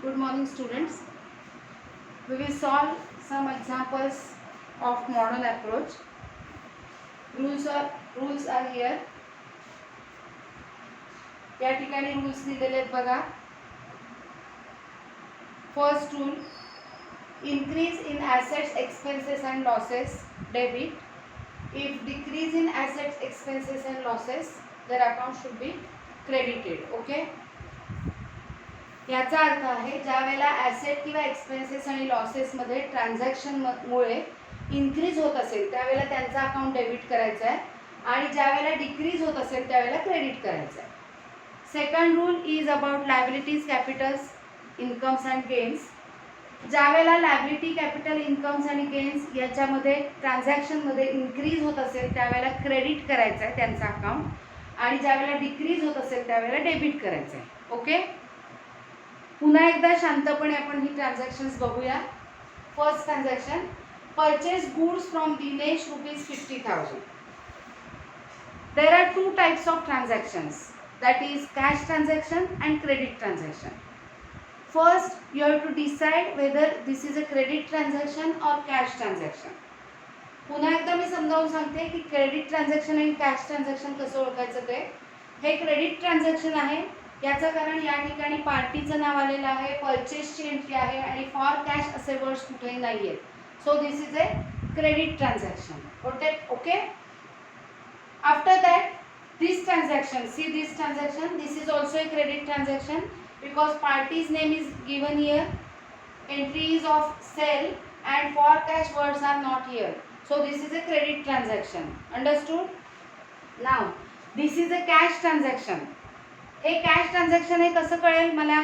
Good morning, students. We will solve some examples of model approach. Rules are here. या ठिकाणी rules दिलेले आहेत बघा. First rule: increase in assets, expenses and losses debit. If decrease in assets, expenses and losses, their account should be credited. Okay. याचा अर्थ आहे ज्या वेळेला asset किंवा एक्सपेन्सेस आणि लॉसेसमध्ये ट्रान्झॅक्शनमुळे इन्क्रीज होत असेल त्यावेळेला त्यांचा अकाउंट डेबिट करायचा आहे आणि ज्या वेळेला डिक्रीज होत असेल त्यावेळेला क्रेडिट करायचं आहे. Second rule is about liabilities, Capitals, incomes and gains. ज्या वेळेला लायबिलिटी, कॅपिटल, इन्कम्स आणि गेन्स याच्यामध्ये ट्रान्झॅक्शनमध्ये इन्क्रीज होत असेल त्यावेळेला क्रेडिट करायचं आहे त्यांचा अकाउंट आणि ज्या वेळेला डिक्रीज होत असेल त्यावेळेला डेबिट करायचं आहे. ओके. पुन्हा एकदा शांतपणे आपण ही ट्रान्झॅक्शन्स बघूया. First transaction: purchase goods from Dinesh ₹50,000. There are two types of transactions, that is cash transaction and credit transaction. First, you have to decide whether this is a credit transaction or cash transaction. पुन्हा एकदा मी समजावून सांगते की credit transaction आणि cash transaction कसं ओळखायचं ते. हे credit transaction आहे याचं कारण या ठिकाणी पार्टीचं नाव आलेलं आहे, परचेसची एंट्री आहे आणि फॉर कॅश असे वर्ड्स कुठेही नाही आहेत. So this is a credit transaction. Okay. After that this transaction, see this transaction, this is also a credit transaction because party's name is given here, entries of sale and for cash words are not here, so this is a credit transaction. Understood? Now this is a cash transaction. हे cash transaction आहे कसं कळेल मला,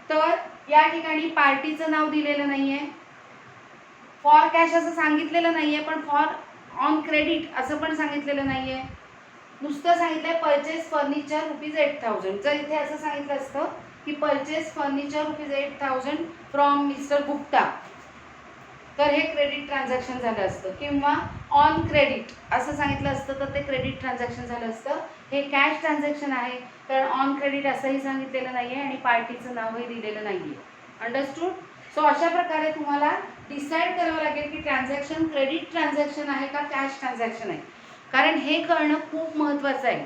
तर या ठिकाणी पार्टीचं नाव दिलेलं नाही आहे, फॉर कॅश असं सांगितलेलं नाही आहे, पण फॉर ऑन क्रेडिट असं पण सांगितलेलं नाही आहे. नुसतं सांगितलं आहे परचेस फर्निचर ₹8,000. जर इथे असं सांगितलं असतं की purchase furniture ₹8,000 from mister Gupta तर हे क्रेडिट ट्रान्झॅक्शन झालं असतं, किंवा ऑन क्रेडिट असं सांगितलं असतं तर ते क्रेडिट ट्रान्झॅक्शन झालं असतं. हे कॅश ट्रान्झॅक्शन आहे कारण ऑन क्रेडिट असंही सांगितलेलं नाही आहे आणि पार्टीचं नावही दिलेलं नाही आहे. अंडरस्टूड? सो अशा प्रकारे तुम्हाला डिसाईड करावं लागेल की ट्रान्झॅक्शन क्रेडिट ट्रान्झॅक्शन आहे का कॅश ट्रान्झॅक्शन आहे, कारण हे कळणं खूप महत्त्वाचं आहे.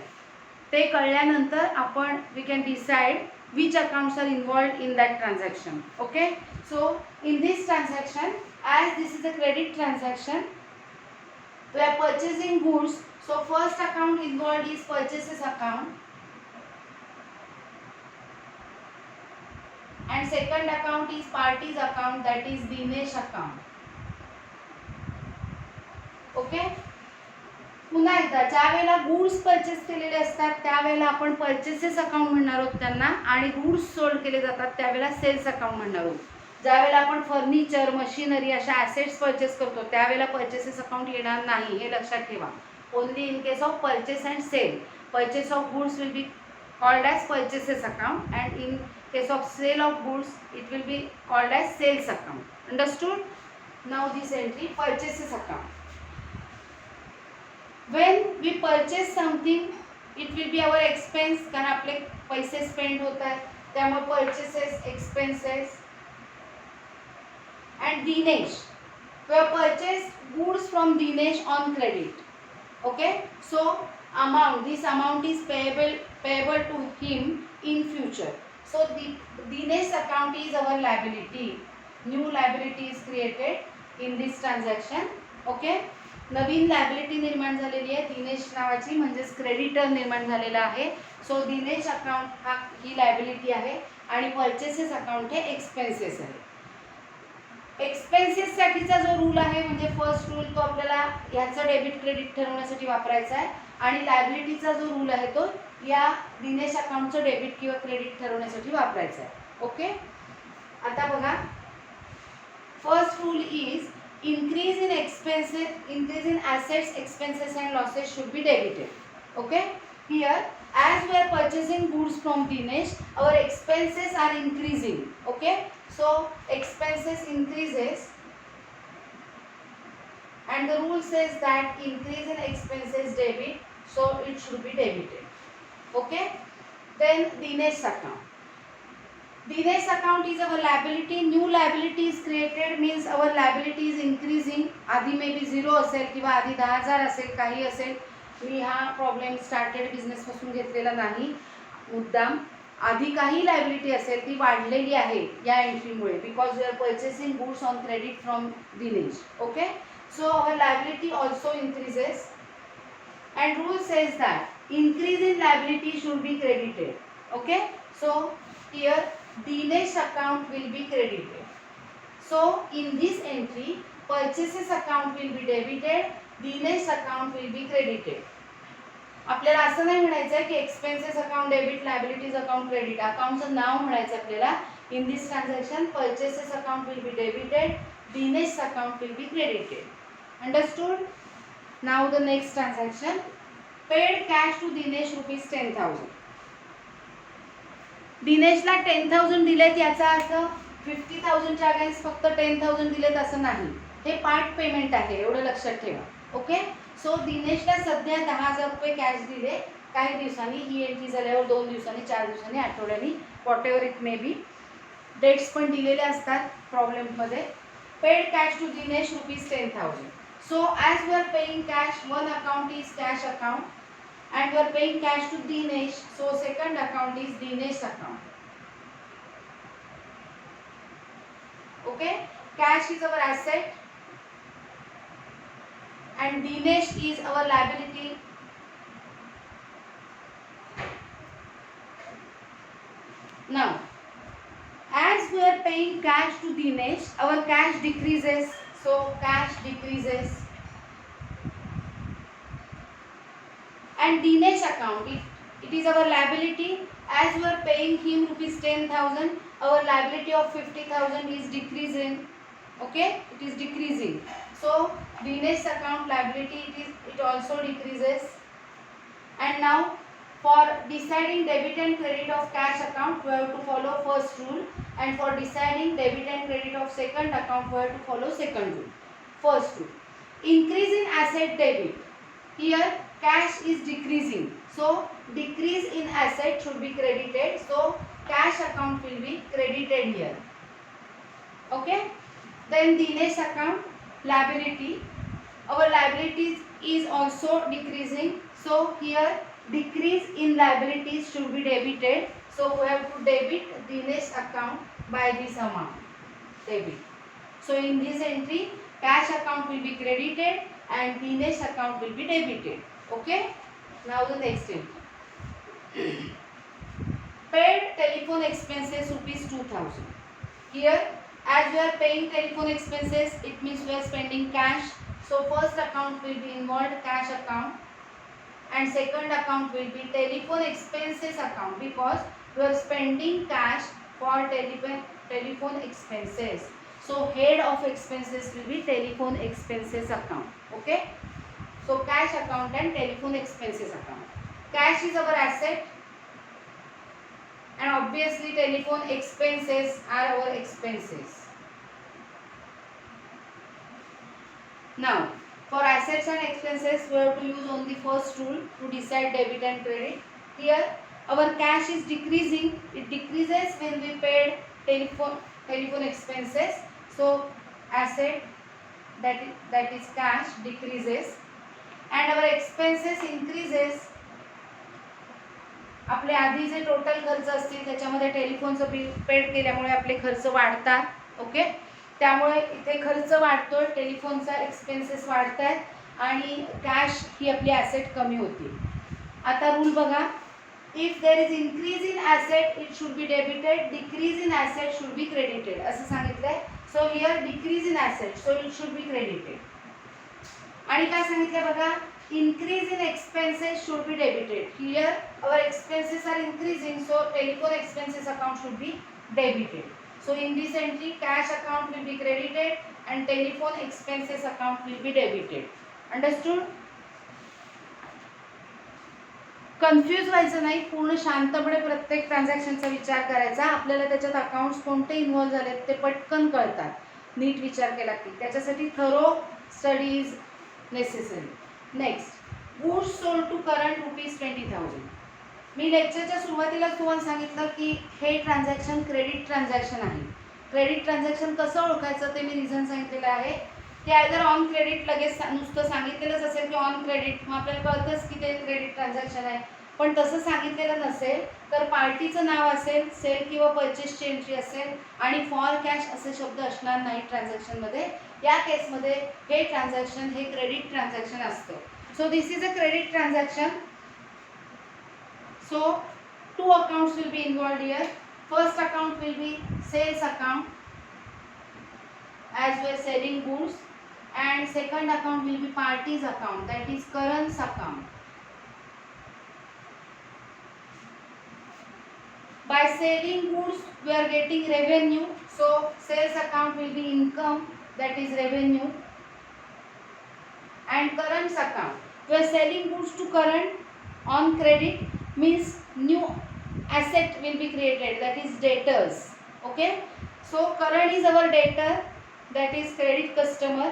ते कळल्यानंतर आपण we can decide which accounts are involved in that transaction. Okay. So in this transaction, as this is a credit transaction, we are purchasing goods, so first account involved is purchases account and second account is parties account, that is Dinesh account. Okay. पुन्हा एकदा ज्या वेळेला goods purchase केलेले असतात त्यावेळेला आपण purchases account म्हणणार आहोत त्यांना, आणि गुड्स सोल्ड केले जातात त्यावेळेला सेल्स अकाउंट म्हणणार आहोत. ज्या वेळेला आपण फर्निचर, मशिनरी अशा ॲसेट्स परचेस करतो त्यावेळेला परचेसेस अकाउंट येणार नाही, हे लक्षात ठेवा. Only in case of purchase and sale. Purchase of goods will be called as purchases account and in case of sale of goods it will be called as sales account. Understood? Now this entry purchases account. When we purchase something, it will be our expense कारण आपले पैसे spend होत आहेत त्यामुळे purchases, expenses. And Dinesh, we have purchased goods from Dinesh on credit. Okay, so amount, this amount is payable to him in future. So the Dinesh account is our liability. New liability is created in this transaction. Okay, Naveen liability निर्माण झालेली आहे दिनेश नावाची, म्हणजेच creditor निर्माण झालेला आहे. सो Dinesh account हा ही liability आहे आणि परचेसेस अकाउंट हे एक्सपेन्सेस आहे. एक्सपेन्सेससाठीचा जो रूल आहे म्हणजे फर्स्ट रूल तो आपल्याला ह्याचं डेबिट क्रेडिट ठरवण्यासाठी वापरायचा आहे आणि लायबिलिटीचा जो रूल आहे तो या दिनेश अकाउंटचं डेबिट किंवा क्रेडिट ठरवण्यासाठी वापरायचा आहे. ओके. आता बघा, first rule is increase in expenses, increase in assets, expenses and losses should be debited. Okay. Here, as we are purchasing goods from Dinesh, our expenses are increasing. Okay. So expenses increases and the rule says that increase in expenses debit, so it should be debited. Okay. Then Dinesh account. Dinesh account is our liability. New liability is created means our liability is increasing. आधी may be 0 असेल किंवा आधी 10,000 असेल, काही असेल. मी हा problem started business पासून घेतलेला नाही मुद्दाम. आधी काही लायबिलिटी असेल ती वाढलेली आहे या एंट्रीमुळे, because we are purchasing goods on credit from Dinesh. Okay, so our liability also increases and rule says that increase in liability should be credited. Okay, so here Dinesh account will be credited. So in this entry purchases account will be debited, Dinesh account will be credited. आपल्याला असं नाही म्हणायचं आहे की expenses account debit, liabilities account credit. अकाउंटचं नाव म्हणायचं आपल्याला. In this transaction purchases account will be debited, Dinesh account will be credited. Understood. Now the next transaction. Paid cash to Dinesh rupees 10,000. दिनेशला 10,000 दिलेत, याचा अर्थ 50,000च्या अगेन्स्ट फक्त 10,000 दिलेत असं नाही. हे पार्ट पेमेंट आहे, एवढं लक्षात ठेवा. ओके, सो दिनेशला सध्या 10,000 रुपये कॅश दिले. काही दिवसांनी ही एंट्री झाल्यावर 2 दिवसांनी, 4 दिवसांनी, आठवड्यानी, whatever it may be. Dates पण दिलेले असतात प्रॉब्लेममध्ये. Paid cash to Dinesh rupees 10,000. So as we are paying cash, one account is cash account and we are paying cash to Dinesh, so second account is Dinesh account. Okay, cash is our asset and Dinesh is our liability. Now as we are paying cash to Dinesh, our cash decreases, so cash decreases. And Dinesh account, it is our liability. As we are paying him rupees 10,000, our liability of 50,000 is decreasing. Okay, it is decreasing. So Dinesh account liability, it also decreases. And now for deciding debit and credit of cash account, we have to follow first rule, and for deciding debit and credit of second account, we have to follow second rule. First rule, increase in asset debit. Here cash is decreasing, so decrease in asset should be credited, so cash account will be credited here. Okay, then Dinesh account liability, our liabilities is also decreasing, so here decrease in liabilities should be debited, so we have to debit Dinesh account by this amount, debit. So in this entry cash account will be credited and Dinesh account will be debited. Okay, now the next entry. Paid telephone expenses rupees 2,000. Here as we are paying telephone expenses, it means we are spending cash, so first account will be involved, cash account, and second account will be telephone expenses account, because we are spending cash for telephone expenses, so head of expenses will be telephone expenses account. Okay, so cash account and telephone expenses account. Cash is our asset and obviously telephone expenses are our expenses. Now for assets and expenses, we have to use only first rule to decide debit and credit. Here our cash is decreasing, it decreases when we paid telephone expenses, so asset that is cash decreases, and our expenses increases. आपले आधी जे total खर्च असतील त्याच्यामध्ये टेलिफोनचं bill paid केल्यामुळे आपले खर्च वाढतात. Okay, त्यामुळे इथे खर्च वाढतोय, टेलिफोनचा एक्सपेन्सेस वाढतात आणि कॅश ही आपली ॲसेट कमी होती. आता रूल बघा. If there is increase in asset it should be debited, decrease in asset should be credited असं सांगितलंय. So here decrease in asset, so it should be credited. आणि काय सांगितलं बघा, increase in expenses should be debited. Here our expenses are increasing, so telephone expenses account should be debited. So in this entry cash account will be credited and telephone expenses account will be debited. Understood? Confuse व्हायचं नाही, पूर्ण शांतपणे प्रत्येक ट्रान्झॅक्शनचा विचार करायचा. आपल्याला त्याच्यात accounts कोणते इन्व्हॉल्व झालेत ते पटकन कळतात, नीट विचार केला की. त्याच्यासाठी thorough study is necessary. Next, goods sold to current rupees 20,000. मी लेक्चरच्या सुरुवातीलाच तुम्हाला सांगितलं की हे ट्रान्झॅक्शन क्रेडिट ट्रान्झॅक्शन आहे. क्रेडिट ट्रान्झॅक्शन कसं ओळखायचं ते मी रिझन सांगितलेलं आहे की आयदर ऑन क्रेडिट लगेच नुसतं सांगितलेलंच असेल की ऑन क्रेडिट, मग आपल्याला कळतंच की ते क्रेडिट ट्रान्झॅक्शन आहे. पण तसं सांगितलेलं नसेल तर पार्टीचं नाव असेल, सेल किंवा परचेसची एंट्री असेल आणि फॉर कॅश असे शब्द असणार नाही ट्रान्झॅक्शनमध्ये. या केसमध्ये हे ट्रान्झॅक्शन हे क्रेडिट ट्रान्झॅक्शन असतं. So this is a credit transaction. So two accounts will be involved here. First account will be sales account as we are selling goods, and second account will be parties account, that is currents account. By selling goods we are getting revenue, so sales account will be income, that is revenue. And currents account, we are selling goods to current on credit, means new asset will be created, that is debtors. Okay, so current is our debtor, that is credit customer.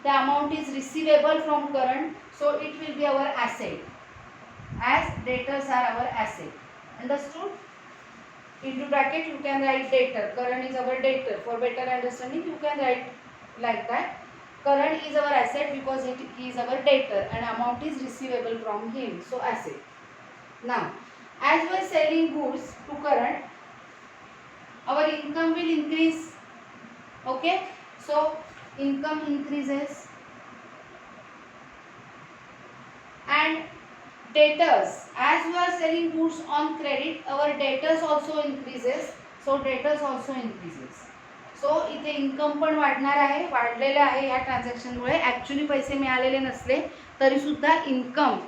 The amount is receivable from current, so it will be our asset, as debtors are our asset. Understood? Into bracket you can write debtor. Current is our debtor. For better understanding you can write like that. Current is our asset because he is our debtor and amount is receivable from him, so asset. Now as we are selling goods to current, our income will increase. Okay, so income increases, and debtors, as we are selling goods on credit, our debtors also increases, so debtors also increases. सो इथे income पण वाढणार आहे, वाढलेलं आहे या ट्रान्झॅक्शनमुळे. Actually पैसे मिळालेले नसले तरीसुद्धा इन्कम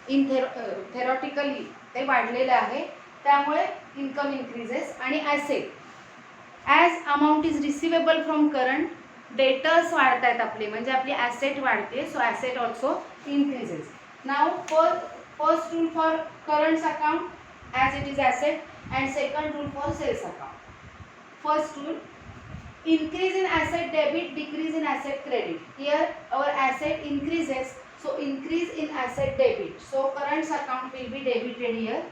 इन थेरॉटिकली ते वाढलेलं आहे, त्यामुळे इन्कम इन्क्रीजेस. आणि asset, as amount is receivable from current, debtors वाढत आहेत आपले, म्हणजे आपली ॲसेट वाढते, so asset also increases. Now first rule for currents account as it is asset, and second rule for sales account. First rule, increase in asset debit, decrease in asset credit. Here our asset increases, so increase in asset debit, so currents account will be debited here.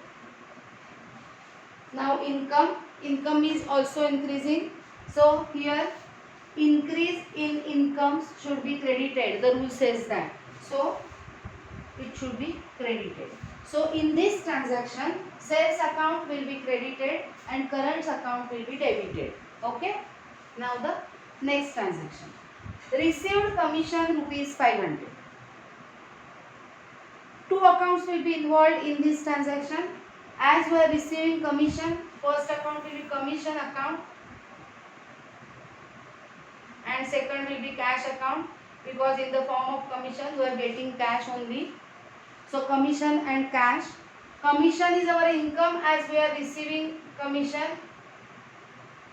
Now income is also increasing, so here increase in incomes should be credited, the rule says that, so it should be credited. So in this transaction sales account will be credited and current account will be debited. Okay, now the next transaction, received commission rupees 500. Two accounts will be involved in this transaction. As we are receiving commission, first account will be commission account and second will be cash account, because in the form of commission we are getting cash only. So commission and cash. Commission is our income as we are receiving commission.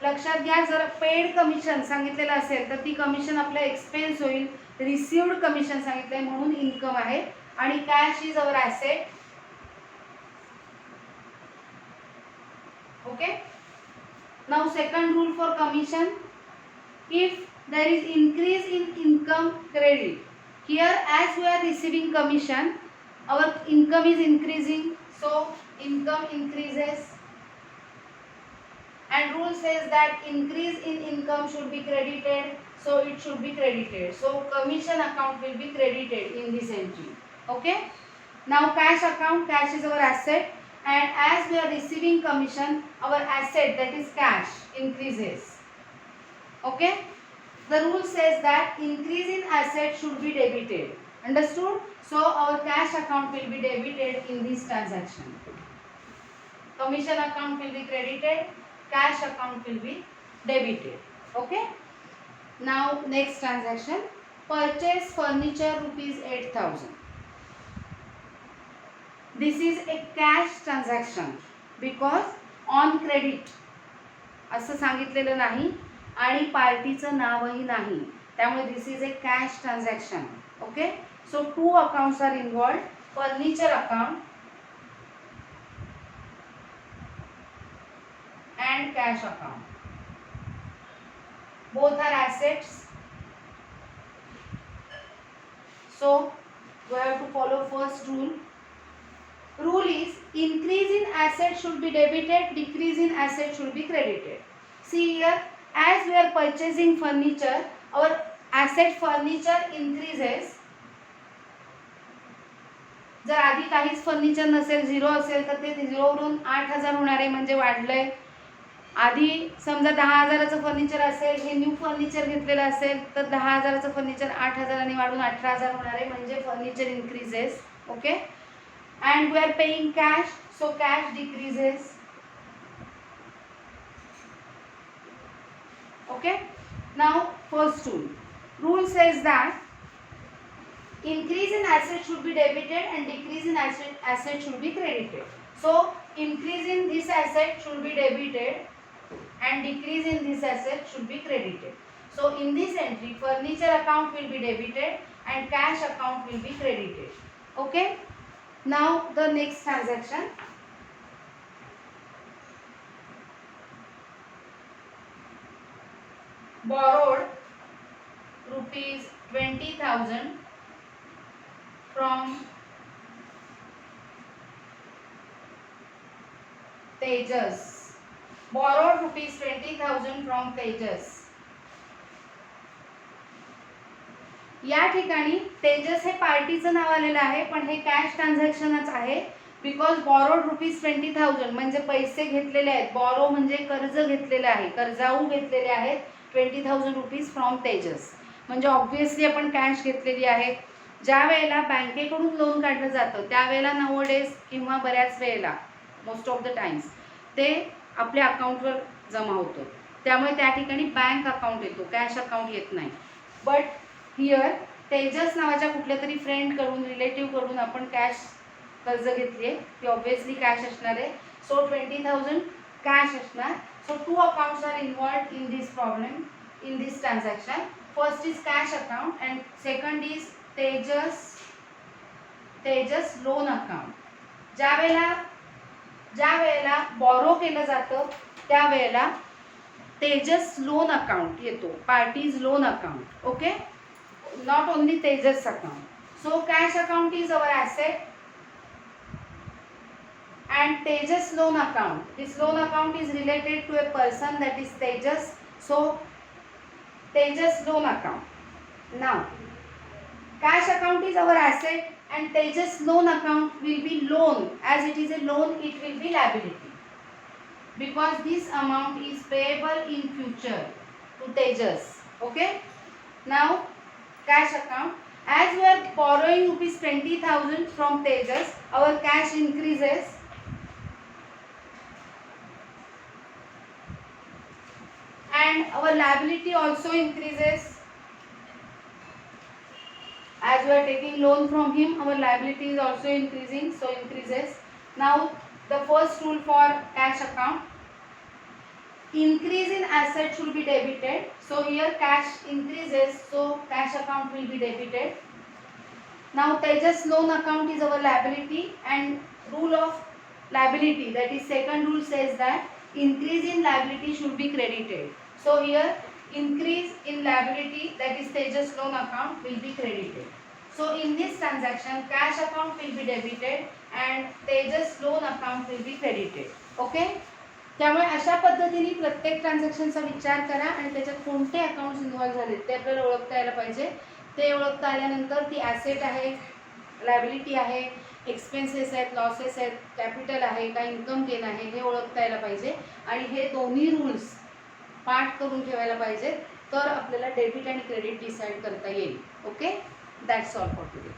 लक्षात घ्या, जर paid commission सांगितलेलं असेल तर ती commission आपला expense होईल. Received commission सांगितलंय म्हणून इन्कम आहे. आणि cash is our asset. Okay, now second rule for commission, if there is increase in income credit, here as we are receiving commission our income is increasing, so income increases, and rule says that increase in income should be credited, so it should be credited, so commission account will be credited in this entry. Okay, now cash account, cash is our asset, and as we are receiving commission our asset, that is cash, increases. Okay, the rule says that increase in asset should be debited. Understood? So our cash account will be debited in this transaction. Commission account will be credited, cash account will be debited. Okay, now next transaction, purchase furniture rupees 8,000. This is a cash transaction because on credit असं सांगितलेलं नाही आणि पार्टीचं नावही नाही, त्यामुळे this is a cash transaction. Okay, so two accounts are involved, furniture account and cash account. Both are assets, so we have to follow first rule. Rule is increase in asset should be debited, decrease in asset should be credited. See here, as we are purchasing furniture, our asset furniture increases. जर आधी काहीच furniture नसेल, zero असेल, तर ते झिरोवरून 8,000 होणार आहे, म्हणजे वाढलंय. आधी समजा 10,000चं फर्निचर असेल, हे न्यू फर्निचर घेतलेलं असेल, तर 10,000चं फर्निचर 8,000 वाढून 18,000 होणार आहे, म्हणजे furniture increases. Okay, and we are paying cash, so cash decreases. Okay, now first rule says that increase in asset should be debited and decrease in asset should be credited. So increase in this asset should be debited and decrease in this asset should be credited. So in this entry, furniture account will be debited and cash account will be credited. Okay, now the next transaction. Borrowed rupees 20,000 from Tejas. Borrowed rupees 20,000 from Tejas. या ठिकाणी तेजस हे पार्टीचं नाव आलेलं आहे, पण हे cash ट्रान्झॅक्शनच आहे. Because borrowed rupees 20,000 म्हणजे पैसे घेतलेले आहेत. बॉरो म्हणजे कर्ज घेतलेले आहे, कर्जाऊ घेतलेले आहेत 20,000 रुपीज फ्रॉम तेजस. म्हणजे ऑब्व्हियसली आपण कॅश घेतलेली आहे. ज्या वेळेला बँकेकडून लोन काढलं जातं त्यावेळेला नवडेज किंवा बऱ्याच वेळेला मोस्ट ऑफ द टाइम्स ते आपल्या अकाउंटवर जमा होतं. त्यामुळे त्या ठिकाणी बँक अकाउंट येतो, कॅश अकाउंट येत नाही. बट हिअर तेजस नावाच्या कुठल्या तरी फ्रेंडकडून, रिलेटिव्हकडून आपण कॅश कर्ज घेतली आहे, ती ऑब्व्हियसली कॅश असणार आहे. सो 20,000 कॅश असणार. So 2 accounts are involved in this problem, in this transaction. First is cash account and second is Tejas loan account. ज्या वेळेला बॉरो केलं जातं त्यावेळेला तेजस लोन अकाउंट येतो, party's loan account. Okay, not only Tejas account. So cash account is our asset and Tejas loan account. This loan account is related to a person, that is Tejas. So Tejas loan account. Now cash account is our asset and Tejas loan account will be loan. As it is a loan, it will be liability because this amount is payable in future to Tejas. Okay, now cash account. As we are borrowing rupees 20,000 from Tejas, our cash increases and our liability also increases. As we are taking loan from him, our liability is also increasing, so increases. Now the first rule for cash account, increase in asset should be debited. So here cash increases, so cash account will be debited. Now Tejas loan account is our liability, and rule of liability, that is second rule, says that increase in liability should be credited. So here increase in liability, that is Tejas loan account, will be credited. So in this transaction cash account will be debited and Tejas loan account will be credited. Okay, त्यामुळे अशा पद्धतीने प्रत्येक ट्रान्झॅक्शनचा विचार करा आणि त्याच्यात कोणते accounts involve झाले ते आपल्याला ओळखता यायला पाहिजे. ते ओळखता आल्यानंतर ती ॲसेट आहे, लायबिलिटी आहे, एक्सपेन्सेस आहेत, लॉसेस आहेत, कॅपिटल आहे का इन्कम गेन आहे, हे ओळखता यायला पाहिजे. आणि हे दोन्ही रूल्स पाठ करून ठेवायला पाहिजे, तर आपल्याला डेबिट आणि क्रेडिट डिसाईड करता येईल. Okay, that's all for today.